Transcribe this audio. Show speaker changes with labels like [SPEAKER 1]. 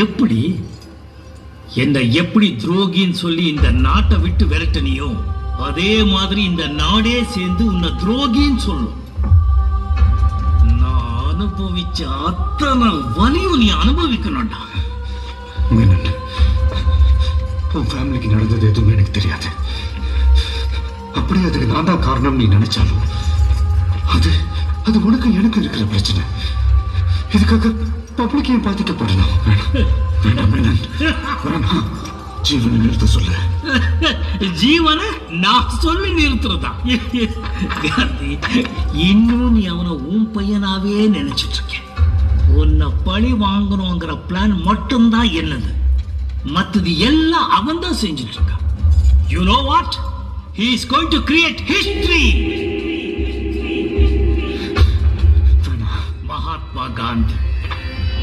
[SPEAKER 1] எப்படி என்ன எப்படி துரோகின்னு சொல்லி இந்த நாட்டை விட்டு விரட்டனியோ அதே மாதிரி இந்த நாடே சேர்ந்து உன்னை துரோகின்னு சொல்லும். நான் அனுபவிச்ச அத்தனை வலியும் நீ அனுபவிக்கணும்டா.
[SPEAKER 2] உன் ஃபேமிலிக்கு நடந்தது எதுவுமே எனக்கு தெரியாது. அப்படியே அதுக்கு நான் தான் காரணம் நீ நினைச்சாலும் அது அது உனக்கு எனக்கு இருக்கிற பிரச்சனை. இதுக்காக பப்ளிக்கையும் பாதிக்கப்படணும். வேணாம், ஜீவனை நிறுத்த சொல்ல.
[SPEAKER 1] ஜீவனை நான் சொல்லி நிறுத்துறதா? காந்தி, இன்னும் நீ அவனை உன் பையனாவே நினைச்சிட்டு இருக்க. உன்னை பழி வாங்கணுங்கிற பிளான் மட்டும்தான் என்னது. மத்தது எல்லாம் அவன் தான் செஞ்சுட்டு இருக்கான். You know what? He is going to create history. Mahatma Gandhi.